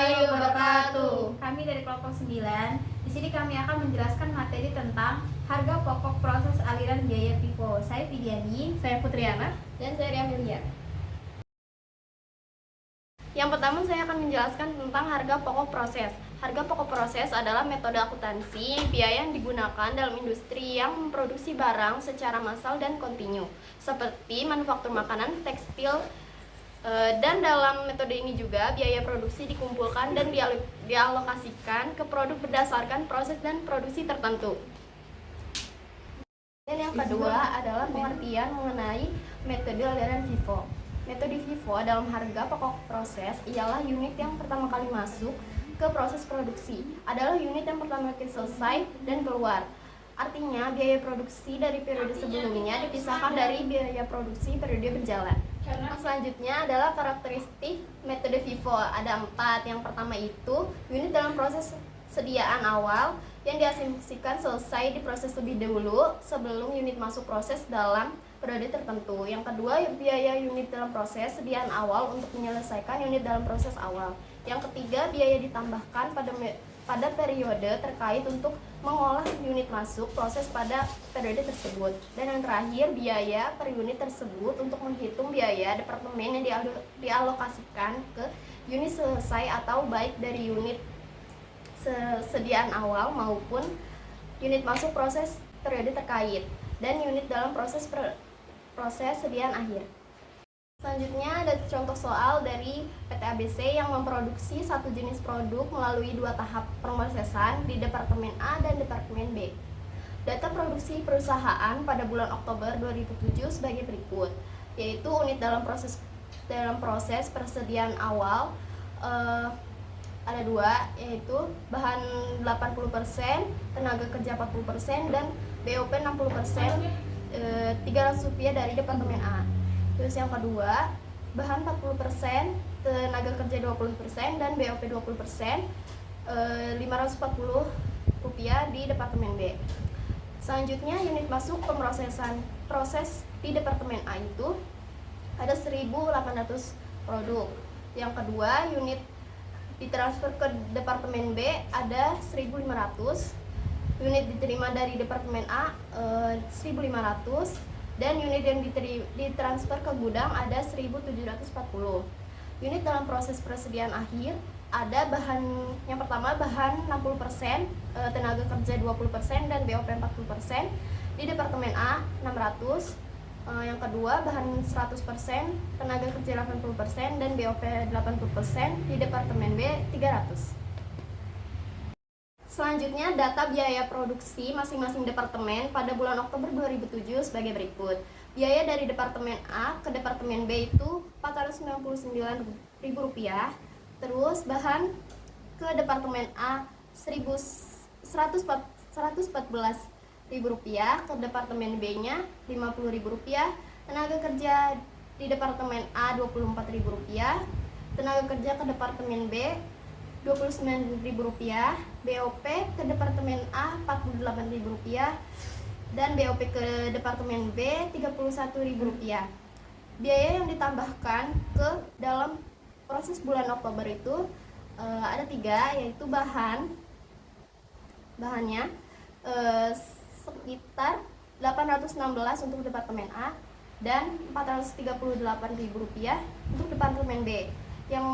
warahmatullahi wabarakatuh. Kami dari kelompok 9. Di sini kami akan menjelaskan materi tentang harga pokok proses aliran biaya FIFO. Saya Vidiani, Saya Putriana. Dan saya Amelia. Yang pertama saya akan menjelaskan tentang harga pokok proses. Harga pokok proses adalah metode akuntansi biaya yang digunakan dalam industri yang memproduksi barang secara massal dan kontinu, seperti manufaktur makanan, tekstil, dan dalam metode ini juga biaya produksi dikumpulkan dan dialokasikan ke produk berdasarkan proses dan produksi tertentu. Dan yang kedua adalah pengertian mengenai metode aliran FIFO. Metode FIFO dalam harga pokok proses ialah unit yang pertama kali masuk ke proses produksi, adalah unit yang pertama kali selesai dan keluar. Artinya biaya produksi dari periode sebelumnya dipisahkan dari biaya produksi periode berjalan. Selanjutnya adalah karakteristik metode FIFO. Ada 4. Yang pertama itu unit dalam proses sediaan awal yang diasumsikan selesai diproses lebih dahulu sebelum unit masuk proses dalam periode tertentu. Yang kedua, biaya unit dalam proses sediaan awal untuk menyelesaikan unit dalam proses awal. Yang ketiga, biaya ditambahkan pada periode terkait untuk mengolah unit masuk proses pada periode tersebut. Dan yang terakhir, biaya per unit tersebut untuk menghitung biaya departemen yang dialokasikan ke unit selesai atau baik dari unit sediaan awal maupun unit masuk proses periode terkait dan unit dalam proses sediaan akhir. Selanjutnya ada contoh soal dari PT ABC yang memproduksi satu jenis produk melalui 2 tahap pemrosesan di Departemen A dan Departemen B. Data produksi perusahaan pada bulan Oktober 2007 sebagai berikut, yaitu unit dalam proses persediaan awal ada 2, yaitu bahan 80%, tenaga kerja 40%, dan BOP 60%, Rp300 dari Departemen A. Terus yang kedua, bahan 40%, tenaga kerja 20%, dan BOP 20%, Rp540 di Departemen B. Selanjutnya, unit masuk pemrosesan proses di Departemen A itu ada 1.800 produk. Yang kedua, unit ditransfer ke Departemen B ada 1.500. Unit diterima dari Departemen A 1.500, dan unit yang ditransfer ke gudang ada 1.740. Unit dalam proses persediaan akhir ada bahan yang pertama bahan 60%, tenaga kerja 20%, dan BOP 40% di Departemen A 600. Yang kedua bahan 100%, tenaga kerja 80%, dan BOP 80% di Departemen B 300. Selanjutnya, data biaya produksi masing-masing departemen pada bulan Oktober 2007 sebagai berikut. Biaya dari Departemen A ke Departemen B itu Rp499.000. Terus bahan ke Departemen A Rp114.000, ke Departemen B-nya Rp50.000. Tenaga kerja di Departemen A Rp24.000. Tenaga kerja ke Departemen B Rp29.000, BOP ke Departemen A Rp48.000, dan BOP ke Departemen B Rp31.000. Biaya yang ditambahkan ke dalam proses bulan Oktober itu ada 3, yaitu bahannya sekitar Rp816 untuk Departemen A dan Rp438.000 untuk Departemen B. Yang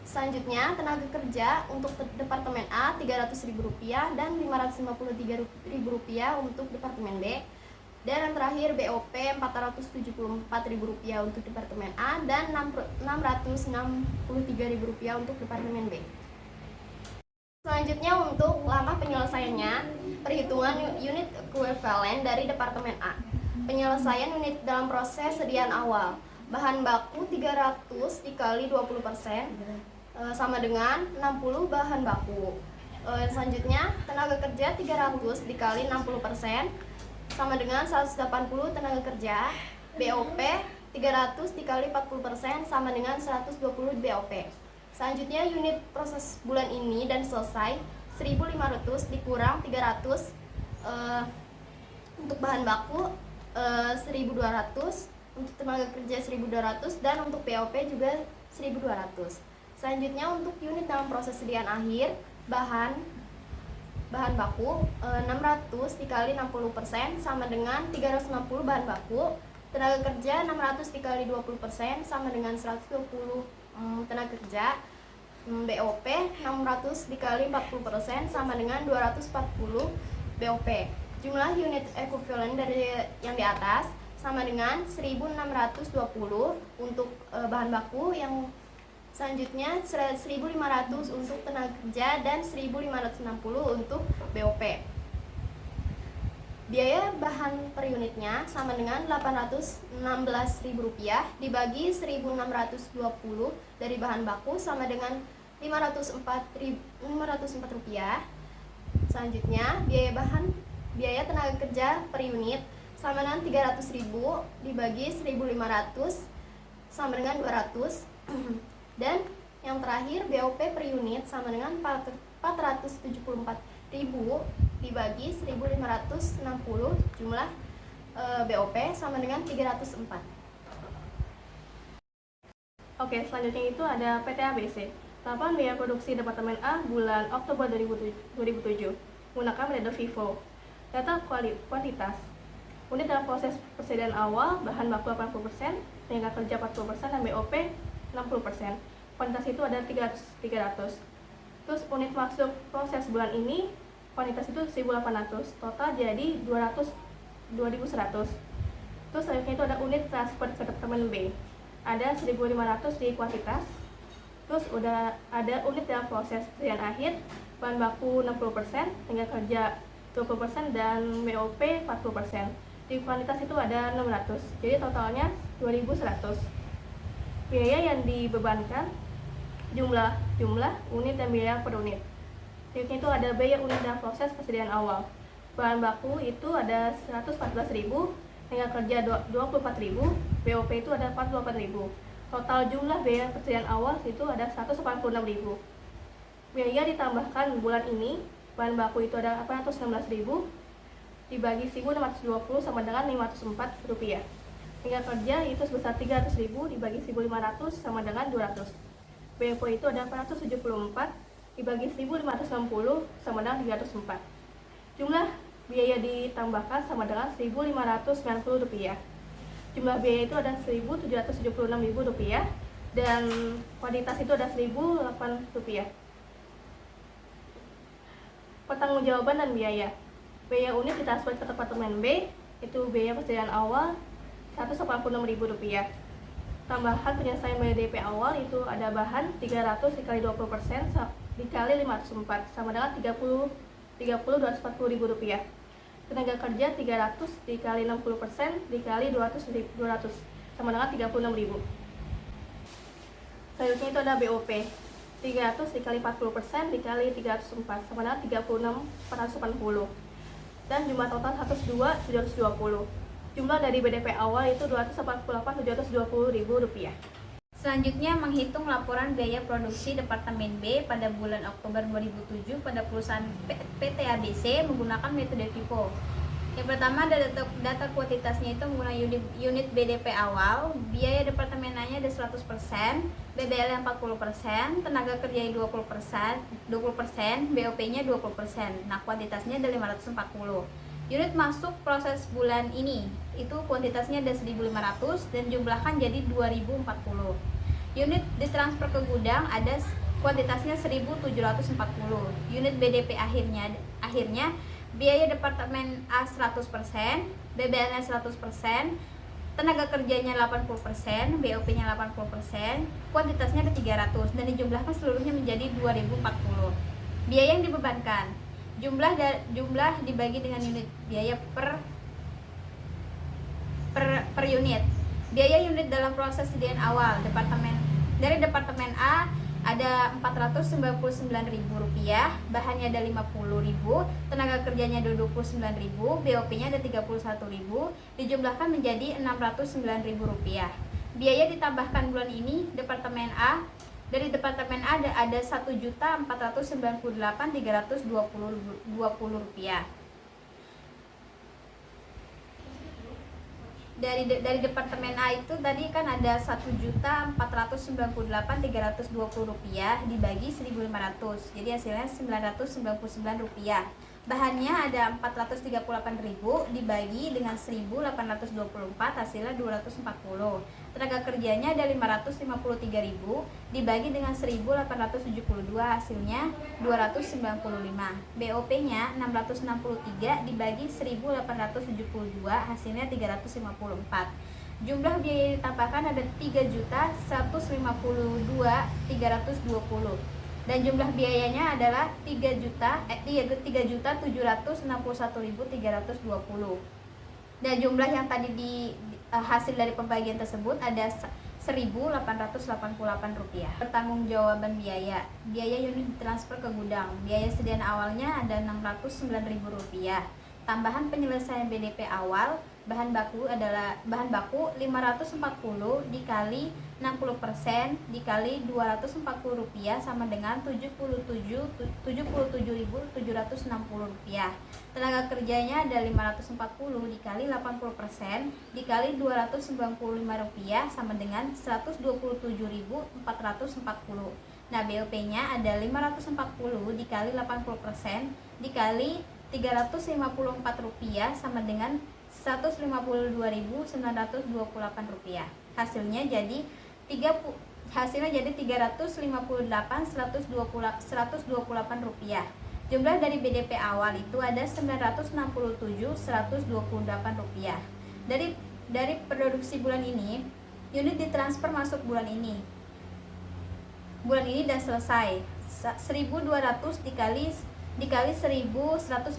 selanjutnya, tenaga kerja untuk Departemen A Rp300.000 dan Rp553.000 untuk Departemen B. Dan yang terakhir BOP Rp474.000 untuk Departemen A dan Rp663.000 untuk Departemen B. Selanjutnya, untuk langkah penyelesaiannya, perhitungan unit ekuivalen dari Departemen A. Penyelesaian unit dalam proses sediaan awal. Bahan baku 300 dikali 20% sama dengan 60 bahan baku. Selanjutnya, tenaga kerja 300 dikali 60% sama dengan 180 tenaga kerja. BOP 300 dikali 40% sama dengan 120 BOP. Selanjutnya, unit proses bulan ini dan selesai 1.500 dikurang 300, untuk bahan baku 1.200, untuk tenaga kerja 1.200, dan untuk BOP juga 1.200. Selanjutnya untuk unit dalam proses sediaan akhir, bahan baku 600 dikali 60% sama dengan 360 bahan baku. Tenaga kerja 600 dikali 20% sama dengan 120 tenaga kerja. BOP 600 dikali 40% sama dengan 240 BOP. Jumlah unit ekuivalen dari yang di atas sama dengan 1620 untuk bahan baku, yang selanjutnya 1500 untuk tenaga kerja dan 1560 untuk BOP. Biaya bahan per unitnya sama dengan Rp816.000 dibagi 1620 dari bahan baku sama dengan Rp504. Selanjutnya biaya tenaga kerja per unit sama dengan 300.000 dibagi 1.500 sama dengan 200. Dan yang terakhir BOP per unit sama dengan 474.000 dibagi 1.560, jumlah BOP sama dengan 304. Oke, selanjutnya itu ada PT ABC. Laporan biaya produksi Departemen A bulan Oktober 2007 menggunakan metode FIFO. Data kuantitas unit dalam proses persediaan awal, bahan baku 80%, tenaga kerja 40%, dan BOP 60%. Kuantitas itu ada 300. Terus unit masuk proses bulan ini, kuantitas itu 1.800, total jadi 2.100. Terus selanjutnya itu ada unit transfer ke Departemen B, ada 1.500 di kuantitas. Terus udah ada unit dalam proses persediaan akhir, bahan baku 60%, tenaga kerja 20%, dan BOP 40%. Di kuantitas itu ada 600, jadi totalnya 2.100. Biaya yang dibebankan, jumlah unit dan biaya per unit. Berikutnya itu ada biaya unit dalam proses persediaan awal. Bahan baku itu ada 114.000, tenaga kerja 24.000, BOP itu ada 48.000. Total jumlah biaya persediaan awal itu ada 186.000. Biaya ditambahkan bulan ini, bahan baku itu ada 816.000 dibagi 1.620 sama dengan Rp504. Tenaga kerja itu sebesar 300.000 dibagi 1.500 sama dengan 200. BOP itu ada 474 dibagi 1.560 sama dengan 304. Jumlah biaya ditambahkan sama dengan Rp1.590. Jumlah biaya itu ada Rp1.776.000 dan kuantitas itu ada Rp1.008. Pertanggungjawaban dan biaya. Biaya unit ditransfer ke Departemen B, itu biaya persediaan awal Rp186.000. Tambahan penyelesaian biaya DP awal itu ada bahan 300 dikali 20% dikali 504 sama dengan Rp240.000. Tenaga kerja 300 dikali 60% dikali 200 sama dengan Rp36.000. Selanjutnya itu ada BOP 300 dikali 40% dikali 304 sama dengan Rp36.480. Dan jumlah total 102.720. Jumlah dari BDP awal itu Rp248.720.000. Selanjutnya menghitung laporan biaya produksi Departemen B pada bulan Oktober 2007 pada perusahaan PT ABC menggunakan metode FIFO. Yang pertama, data kuantitasnya itu menggunakan unit BDP awal, biaya Departemen A-nya ada 100%, BBL-nya 40%, tenaga kerja 20%, BOP-nya 20%. Nah, kuantitasnya ada 540. Unit masuk proses bulan ini itu kuantitasnya ada 1.500 dan jumlahkan jadi 2.040. Unit ditransfer ke gudang ada kuantitasnya 1.740. Unit BDP akhirnya biaya Departemen A 100%, BBL-nya 100%, tenaga kerjanya 80%, BOP-nya 80%, kuantitasnya ada 300 dan dijumlahkan seluruhnya menjadi 2.040. Biaya yang dibebankan, jumlah dibagi dengan unit biaya per unit. Biaya unit dalam proses sediaan awal dari Departemen A ada Rp499.000, bahannya ada Rp50.000, tenaga kerjanya ada Rp29.000, BOP-nya ada Rp31.000, dijumlahkan menjadi Rp609.000. Biaya ditambahkan bulan ini dari Departemen A ada Rp1.498.320. dari departemen A itu tadi kan ada Rp1.498.320 dibagi 1.500, jadi hasilnya Rp999. Bahannya ada 438.000 dibagi dengan 1.824, hasilnya 240. Tenaga kerjanya ada 553.000 dibagi dengan 1.872, hasilnya 295. BOP-nya 663 dibagi 1.872, hasilnya 354. Jumlah biaya ditambahkan ada 3.152.320 dan jumlah biayanya adalah 3.761.320. Dan jumlah yang tadi hasil dari pembagian tersebut ada Rp1.888. Pertanggungjawaban biaya. Biaya unit transfer ke gudang. Biaya sediaan awalnya ada Rp69.000. Tambahan penyelesaian BDP awal, bahan baku 540 dikali 60% dikali Rp240 sama dengan Rp77.760. Tenaga kerjanya ada 540 dikali 80% dikali Rp295 sama dengan Rp127.440. Nah, BOP-nya ada 540 dikali 80% dikali Rp354 sama dengan Rp152.928. Hasilnya jadi 358.128 rupiah. Jumlah dari BDP awal itu ada 967.128 rupiah. Dari produksi bulan ini, unit ditransfer masuk bulan ini. Bulan ini dan selesai. 1.200 dikali 1.188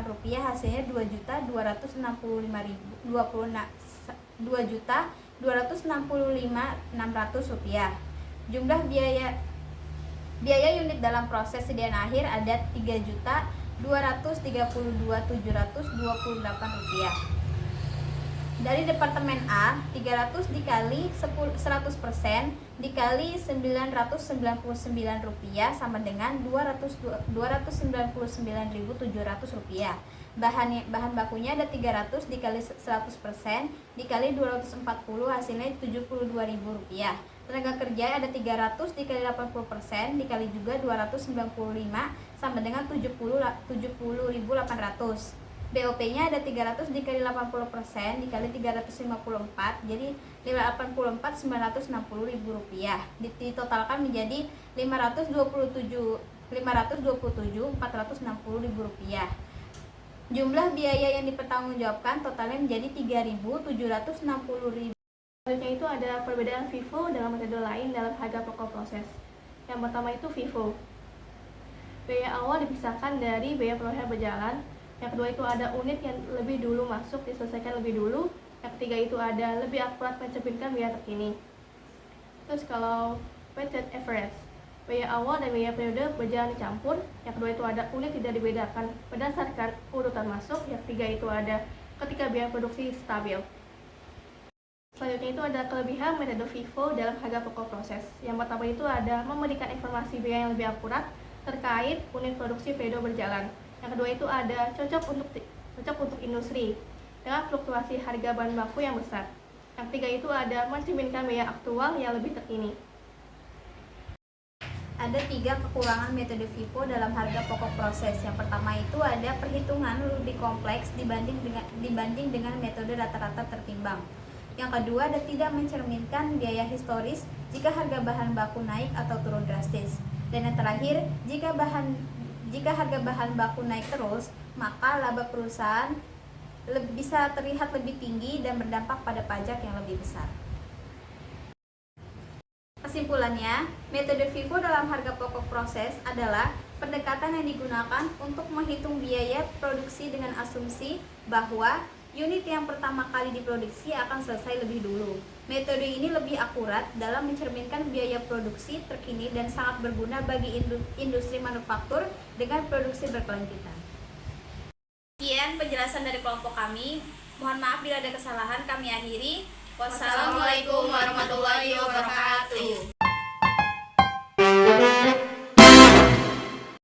rupiah, hasilnya 2.265.600 rupiah. Jumlah biaya unit dalam proses sediaan akhir ada 3.232.728 rupiah. Dari departemen A, 300 dikali 100% dikali 999 rupiah sama dengan 299.700 rupiah. Bahan bakunya ada 300 dikali 100% dikali 240, hasilnya 72.000 rupiah. Tenaga kerja ada 300 dikali 80% dikali juga 295 sama dengan 70.800. BOP-nya ada 300 dikali 80% dikali 354, jadi 84.960.000 rupiah. Ditotalkan menjadi 527.460.000 rupiah. Jumlah biaya yang dipertanggungjawabkan totalnya menjadi 3.760.000. Selanjutnya itu ada perbedaan FIFO dengan metode lain dalam harga pokok proses. Yang pertama itu FIFO. Biaya awal dipisahkan dari biaya proses berjalan. Yang kedua itu ada unit yang lebih dulu masuk diselesaikan lebih dulu. Yang ketiga itu ada lebih akurat mencerminkan biaya terkini. Terus kalau weighted average, biaya awal dan biaya periode berjalan dicampur. Yang kedua itu ada unit tidak dibedakan berdasarkan urutan masuk. Yang ketiga itu ada ketika biaya produksi stabil. Selanjutnya itu ada kelebihan metode FIFO dalam harga pokok proses. Yang pertama itu ada memberikan informasi biaya yang lebih akurat terkait unit produksi periode berjalan. Yang kedua itu ada cocok untuk industri dengan fluktuasi harga bahan baku yang besar. Yang ketiga itu ada mencerminkan biaya aktual yang lebih terkini. Ada 3 kekurangan metode FIFO dalam harga pokok proses. Yang pertama itu ada perhitungan lebih kompleks dibanding dengan metode rata-rata tertimbang. Yang kedua ada tidak mencerminkan biaya historis jika harga bahan baku naik atau turun drastis. Dan yang terakhir, jika harga bahan baku naik terus, maka laba perusahaan bisa terlihat lebih tinggi dan berdampak pada pajak yang lebih besar. Kesimpulannya, metode FIFO dalam harga pokok proses adalah pendekatan yang digunakan untuk menghitung biaya produksi dengan asumsi bahwa unit yang pertama kali diproduksi akan selesai lebih dulu. Metode ini lebih akurat dalam mencerminkan biaya produksi terkini dan sangat berguna bagi industri manufaktur dengan produksi berkelanjutan. Sekian penjelasan dari kelompok kami. Mohon maaf bila ada kesalahan, kami akhiri. Wassalamualaikum warahmatullahi wabarakatuh.